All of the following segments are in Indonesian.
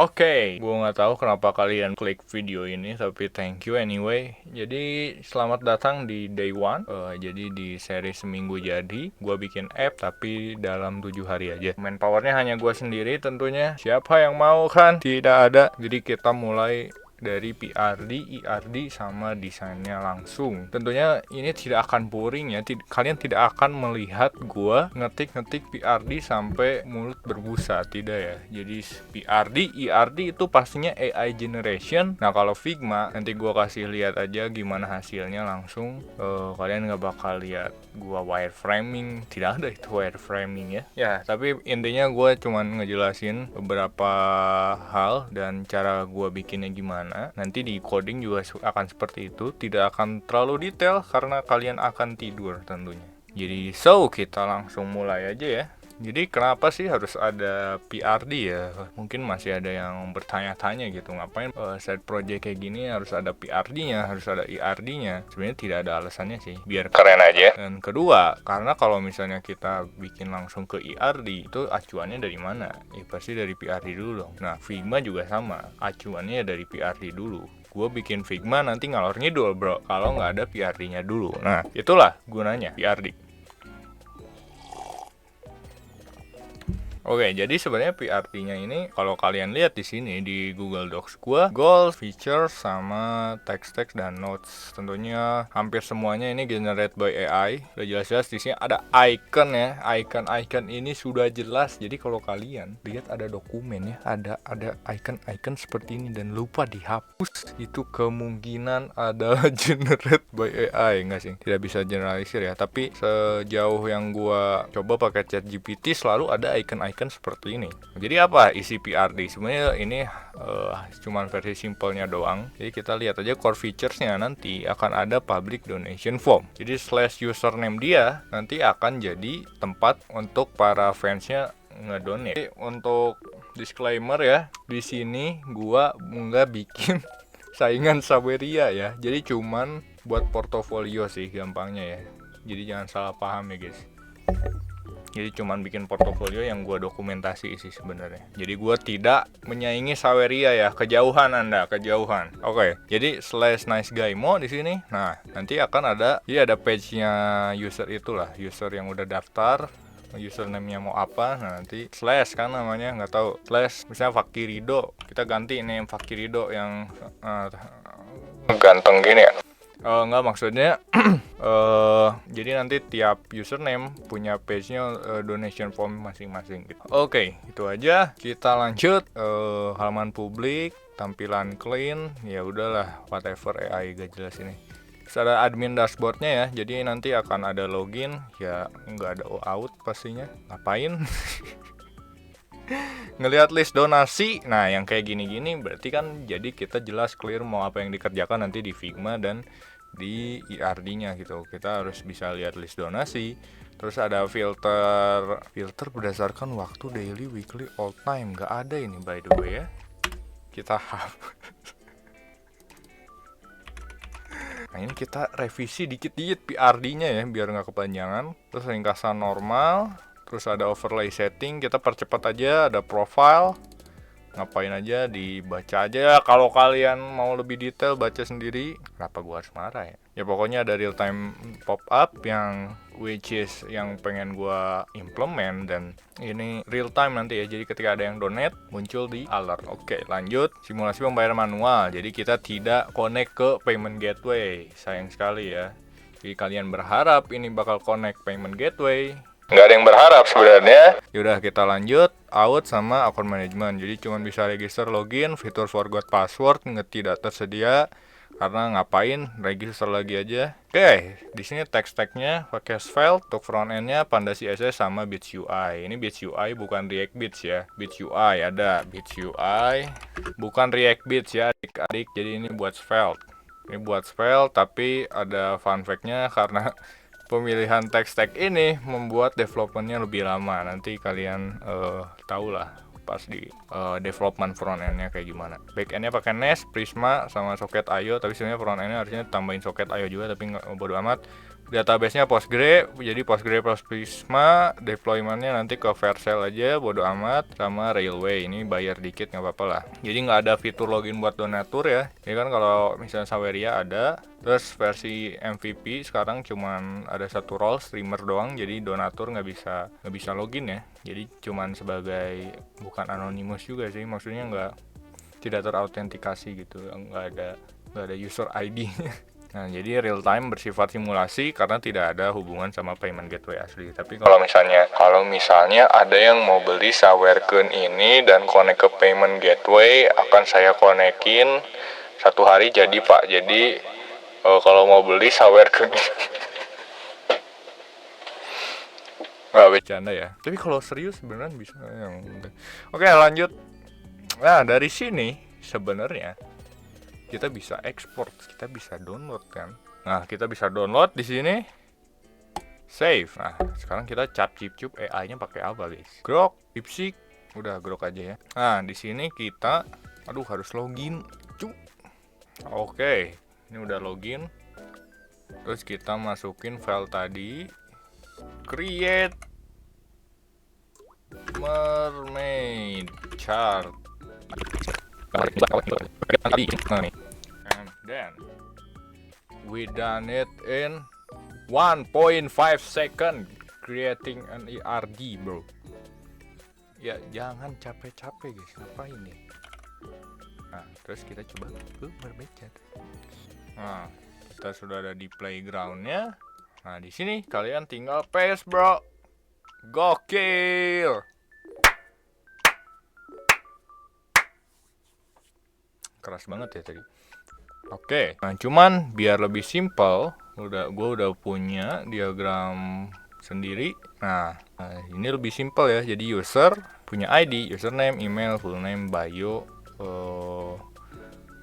Oke, gue nggak tahu kenapa kalian klik video ini, tapi thank you anyway. Jadi selamat datang di day one. Jadi di seri seminggu jadi, gue bikin app tapi dalam 7 hari aja. Manpowernya hanya gue sendiri tentunya. Siapa yang mau kan? Tidak ada. Jadi kita mulai dari PRD, ERD, sama desainnya langsung. Tentunya ini tidak akan boring ya. Kalian tidak akan melihat gua ngetik-ngetik PRD sampai mulut berbusa, tidak ya. Jadi PRD, ERD itu pastinya AI generation. Nah kalau Figma nanti gua kasih lihat aja gimana hasilnya langsung. Kalian nggak bakal lihat gua wireframing, tidak ada itu wireframing ya. Ya tapi intinya gua cuman ngejelasin beberapa hal dan cara gua bikinnya gimana. Nanti di coding juga akan seperti itu, tidak akan terlalu detail karena kalian akan tidur tentunya. Jadi kita langsung mulai aja ya. Jadi kenapa sih harus ada PRD ya? Mungkin masih ada yang bertanya-tanya gitu, ngapain side project kayak gini harus ada PRD-nya, harus ada ERD-nya? Sebenarnya tidak ada alasannya sih, biar keren aja. Dan kedua, karena kalau misalnya kita bikin langsung ke ERD, itu acuannya dari mana? Ya pasti dari PRD dulu dong. Nah, Figma juga sama, acuannya dari PRD dulu. Gue bikin Figma nanti ngalor ngidul bro, kalau nggak ada PRD-nya dulu. Nah, itulah gunanya PRD. Oke, jadi sebenarnya PRT-nya ini kalau kalian lihat di sini di Google Docs gua, goals, features, sama text dan notes. Tentunya hampir semuanya ini generate by AI. Udah jelas-jelas di sini ada icon ya. Icon ini sudah jelas. Jadi kalau kalian lihat ada dokumen ya, ada icon seperti ini dan lupa dihapus, itu kemungkinan adalah generate by AI. Enggak sih, tidak bisa generalisir ya. Tapi sejauh yang gua coba pakai ChatGPT selalu ada icon seperti ini. Jadi apa isi PRD? Sebenarnya ini cuman versi simpelnya doang. Jadi kita lihat aja core featuresnya, nanti akan ada public donation form. Jadi slash username dia nanti akan jadi tempat untuk para fansnya ngedonate. Jadi untuk disclaimer ya, di sini gua nggak bikin saingan Saweria ya. Jadi cuman buat portofolio sih gampangnya ya. Jadi jangan salah paham ya guys. Jadi cuman bikin portofolio yang gue dokumentasi sih sebenarnya. Jadi gue tidak menyaingi Saweria ya, kejauhan Anda, kejauhan. Oke, jadi slash nice guy mo di sini. Nah, nanti akan ada, jadi ada page-nya user itulah, user yang udah daftar, username-nya mau apa. Nah, nanti slash kan namanya, nggak tahu. Slash misalnya Fakirido, kita ganti name Fakirido yang ganteng gini ya. Enggak, maksudnya jadi nanti tiap username punya page-nya donation form masing-masing gitu. Oke, itu aja. Kita lanjut halaman publik, tampilan clean, ya udahlah whatever AI gak jelas ini. Terus ada admin dashboardnya ya, jadi nanti akan ada login, ya nggak ada out pastinya. Ngapain? Ngelihat list donasi, nah yang kayak gini-gini berarti kan jadi kita jelas clear mau apa yang dikerjakan nanti di Figma dan di ERD-nya gitu. Kita harus bisa lihat list donasi. Terus ada filter berdasarkan waktu daily, weekly, all time. Gak ada ini by the way ya. Kita Nah ini kita revisi dikit-dikit PRD-nya ya biar nggak kepanjangan. Terus ringkasan normal. Terus ada overlay setting, kita percepat aja. Ada profile, ngapain aja dibaca aja. Kalau kalian mau lebih detail baca sendiri. Kenapa gua harus marah ya? Ya pokoknya ada real time pop up yang which is yang pengen gua implement, dan ini real time nanti ya. Jadi ketika ada yang donate muncul di alert. Oke, lanjut. Simulasi pembayaran manual. Jadi kita tidak connect ke payment gateway. Sayang sekali ya. Jadi kalian berharap ini bakal connect payment gateway, nggak ada yang berharap sebenarnya. Yaudah kita lanjut out sama account management. Jadi cuma bisa register login, fitur forgot password tidak tersedia karena ngapain register lagi aja. Oke, di sini text tagnya pakai Svelte, untuk front endnya Panda CSS sama Bits UI. Ini Bits UI bukan React Bits ya. Bits UI ada Bits UI, bukan React Bits ya adik-adik. Jadi ini buat Svelte. Ini buat Svelte tapi ada fun fact-nya karena pemilihan text tag ini membuat developmentnya lebih lama. Nanti kalian tahu lah pas di development front end-nya kayak gimana. Back end-nya pakai Nest, Prisma, sama Socket.io. Tapi sebenarnya front end-nya harusnya tambahin Socket.io juga, tapi nggak bodo amat. database-nya Postgre, jadi Postgre plus Prisma, deployment-nya nanti ke Vercel aja, bodo amat, sama Railway, ini bayar dikit nggak apa-apa lah. Jadi nggak ada fitur login buat donatur ya, ini kan kalau misalnya Saweria ada, terus versi MVP sekarang cuman ada satu role streamer doang, jadi donatur nggak bisa login ya, jadi cuman sebagai, bukan anonymous juga sih, maksudnya tidak terautentikasi gitu, nggak ada user ID. Nah, jadi real time bersifat simulasi karena tidak ada hubungan sama payment gateway asli. Tapi kalau misalnya ada yang mau beli Sawergen ini dan connect ke payment gateway, akan saya konekin 1 hari jadi Pak. Jadi kalau mau beli Sawergen nggak bercanda ya. Tapi kalau serius beneran bisa yang. Oke, lanjut. Nah, dari sini sebenarnya kita bisa ekspor, kita bisa download kan. Nah, kita bisa download di sini. Save. Nah, sekarang kita cap cip AI-nya pakai apa, guys? Grok, DeepSeek. Udah Grok aja ya. Nah, di sini kita harus login. Oke. Ini udah login. Terus kita masukin file tadi. Create mermaid chart. And then we done it in 1.5 second creating an ERD, bro. Ya jangan capek-capek guys, ngapain nih? Nah, terus kita coba mermaid chart. Nah, kita sudah ada di playgroundnya. Nah, di sini kalian tinggal paste, bro. Gokil. Keras banget ya tadi. Oke, nah cuman biar lebih simple, gue udah punya diagram sendiri. Nah, ini lebih simple ya. Jadi user punya ID, username, email, full name, bio.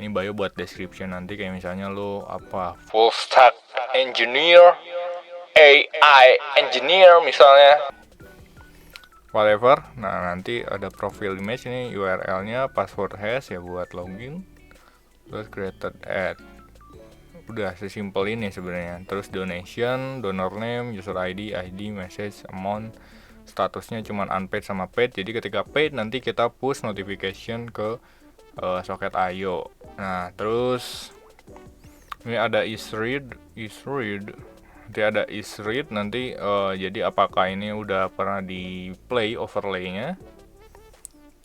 Ini bio buat description nanti kayak misalnya lo apa full stack engineer, AI engineer misalnya. Whatever. Nah, nanti ada profile image ini, URL-nya, password hash ya buat login. Terus created ad. Udah sesimpel ini sebenarnya. Terus donation, donor name, user ID, message, amount. Statusnya cuma unpaid sama paid. Jadi ketika paid nanti kita push notification ke soket IO. Nah, terus ini ada isRead. Nanti ada isRead nanti jadi apakah ini udah pernah di play overlay-nya.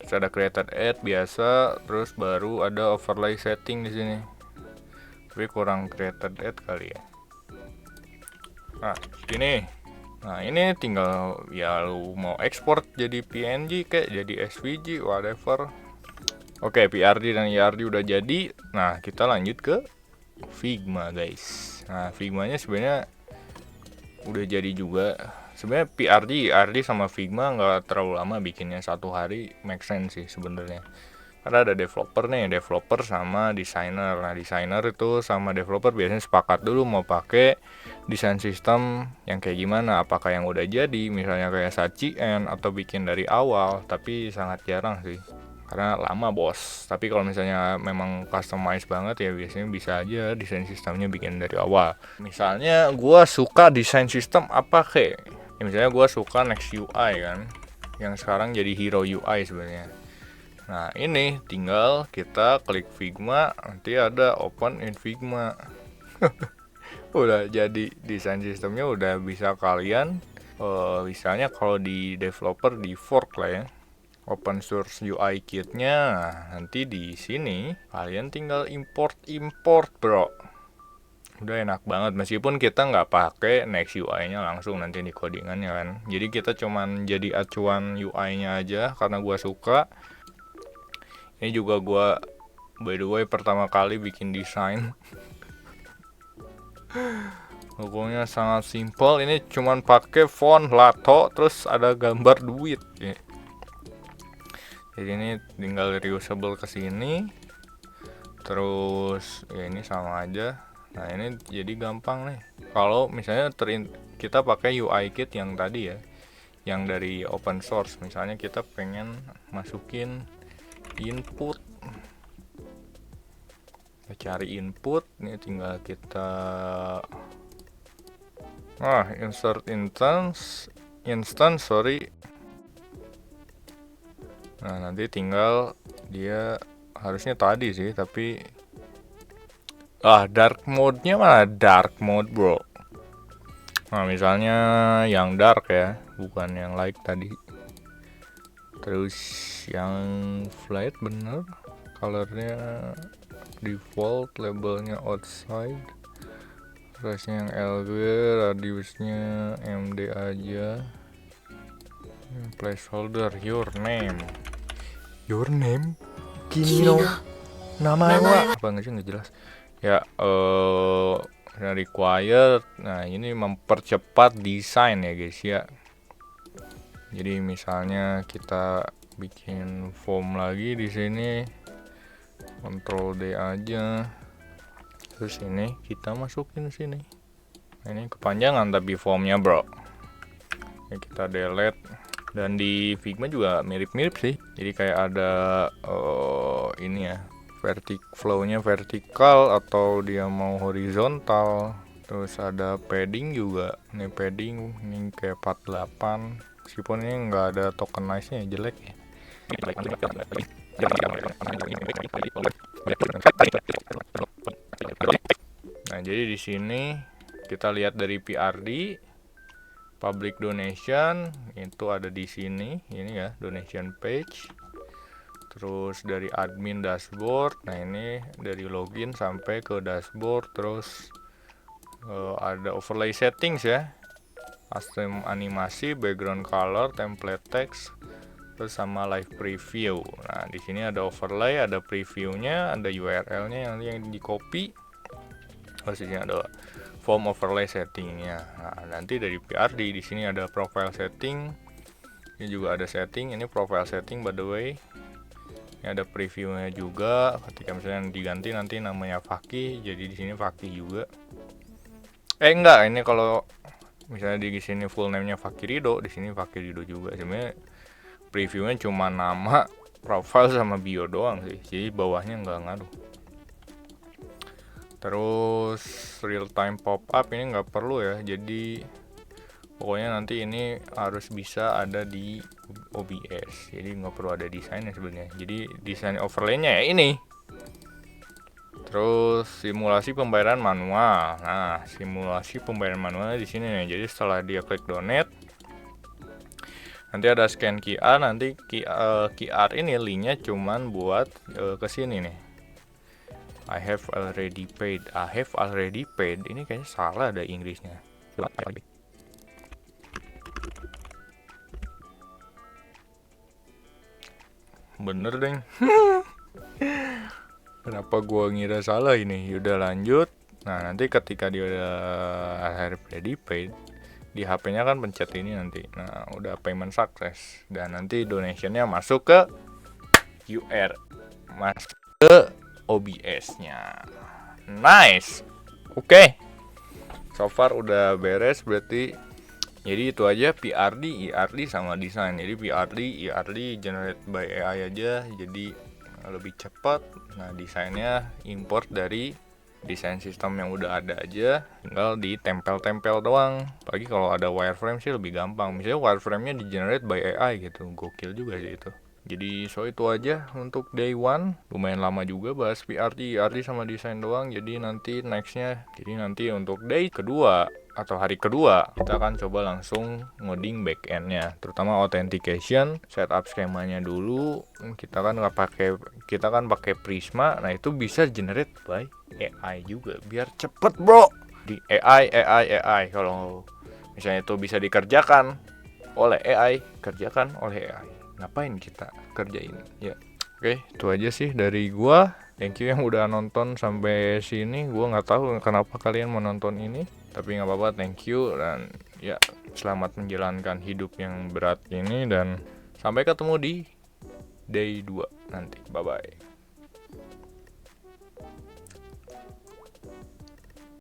Terus ada created ad biasa, terus baru ada overlay setting di sini. Tapi kurang created ad kali ya. Nah, gini. Nah, ini tinggal ya lu mau ekspor jadi PNG kayak jadi SVG whatever. Oke, PRD dan ERD udah jadi. Nah, kita lanjut ke Figma, guys. Nah, Figmanya sebenarnya udah jadi juga. Sebenarnya PRD, ERD sama Figma nggak terlalu lama bikinnya, 1 hari make sense sih sebenarnya. Karena ada developer nih, developer sama desainer. Nah, desainer itu sama developer biasanya sepakat dulu mau pakai desain sistem yang kayak gimana. Apakah yang udah jadi, misalnya kayak Sachien atau bikin dari awal. Tapi sangat jarang sih, karena lama bos. Tapi kalau misalnya memang customize banget ya biasanya bisa aja desain sistemnya bikin dari awal. Misalnya gua suka desain sistem apa kayak ya, misalnya gua suka Next UI kan, yang sekarang jadi Hero UI sebenarnya. Nah, ini tinggal kita klik Figma, nanti ada open in Figma. Udah jadi desain sistemnya, udah bisa kalian misalnya kalau di developer di fork lah ya, open source UI kitnya. Nanti di sini kalian tinggal import bro. Udah enak banget, meskipun kita nggak pakai Next UI nya langsung nanti di codingannya kan. Jadi kita cuman jadi acuan UI nya aja karena gua suka. Ini juga gua by the way pertama kali bikin desain. Logonya sangat simple, ini cuman pakai font Lato terus ada gambar duit ya. Jadi ini tinggal reusable ke sini. Terus ya ini sama aja. Nah, ini jadi gampang nih. Kalau misalnya kita pakai UI kit yang tadi ya, yang dari open source, misalnya kita pengen masukin input, kita cari input, ini tinggal kita Insert instance, sorry. Nah, nanti tinggal dia harusnya tadi sih, tapi dark mode-nya mana dark mode, bro. Nah, misalnya yang dark ya, bukan yang light tadi. Terus yang flat bener, colornya default, labelnya outside, rasnya yang LG, radiusnya MD aja, placeholder your name gini no namanya apa nggak sih, nggak jelas ya. Required, nah ini mempercepat desain ya guys ya. Jadi misalnya kita bikin form lagi di sini, Ctrl D aja, terus ini kita masukin sini. Nah, ini kepanjangan tapi formnya, bro. Ya, kita delete. Dan di Figma juga mirip-mirip sih. Jadi kayak ada ini ya, flow-nya vertikal atau dia mau horizontal. Terus ada padding juga. Ini padding ini kayak 48. Meskipun ini nggak ada tokenize-nya, jelek ya. Nah, jadi di sini kita lihat dari PRD, public donation itu ada di sini, ini ya, donation page. Terus dari admin dashboard, nah ini dari login sampai ke dashboard. Terus ada overlay settings ya, custom animasi, background color, template text, terus sama live preview. Nah, di sini ada overlay, ada previewnya, ada URL-nya yang di copy. Terus di sini ada form overlay settingnya. Nah, nanti dari PRD di sini ada profile setting. Ini juga ada setting. Ini profile setting by the way. Ini ada previewnya juga. Ketika misalnya diganti nanti namanya Faki, jadi di sini Faki juga. Enggak, ini kalau misalnya di sini full name-nya Faki Rido, di sini Faki Rido juga. Sebenarnya previewnya cuma nama, profile sama bio doang sih. Jadi bawahnya nggak ngaruh. Terus real time pop up ini nggak perlu ya, jadi pokoknya nanti ini harus bisa ada di OBS, jadi nggak perlu ada desainnya sebenarnya. Jadi desain overlaynya ya ini. Terus simulasi pembayaran manual. Nah, simulasi pembayaran manualnya di sini nih. Jadi setelah dia klik donate, nanti ada scan QR. Nanti QR ini linknya cuman buat ke sini nih. I have already paid. Ini kayaknya salah ada Inggrisnya. Bener deng. Kenapa gua ngira salah ini? Udah lanjut. Nah, nanti ketika dia udah already paid, di HP-nya kan pencet ini nanti. Nah, udah payment success. Dan nanti donationnya masuk ke masuk ke OBS-nya. Nice. Oke. So far udah beres berarti. Jadi itu aja PRD, IRD sama desain. Jadi PRD, IRD generate by AI aja, jadi lebih cepat. Nah, desainnya import dari desain sistem yang udah ada aja, tinggal ditempel-tempel doang. Apalagi kalau ada wireframe sih lebih gampang. Misalnya wireframe-nya di generate by AI gitu, gokil juga sih itu. Jadi itu aja untuk day one. Lumayan lama juga bahas PRD, IRD sama desain doang. Jadi nanti untuk day kedua atau hari kedua kita akan coba langsung ngoding backendnya, terutama authentication, setup skemanya dulu. Kita kan pakai Prisma. Nah, itu bisa generate by AI juga biar cepet, bro. Di AI kalau misalnya itu bisa dikerjakan oleh AI, kerjakan oleh AI. Ngapain kita kerjain ya? Oke, itu aja sih dari gua. Thank you yang udah nonton sampai sini. Gua nggak tahu kenapa kalian menonton ini, tapi nggak apa-apa, thank you. Dan ya, selamat menjalankan hidup yang berat ini, dan sampai ketemu di day 2 nanti. Bye bye.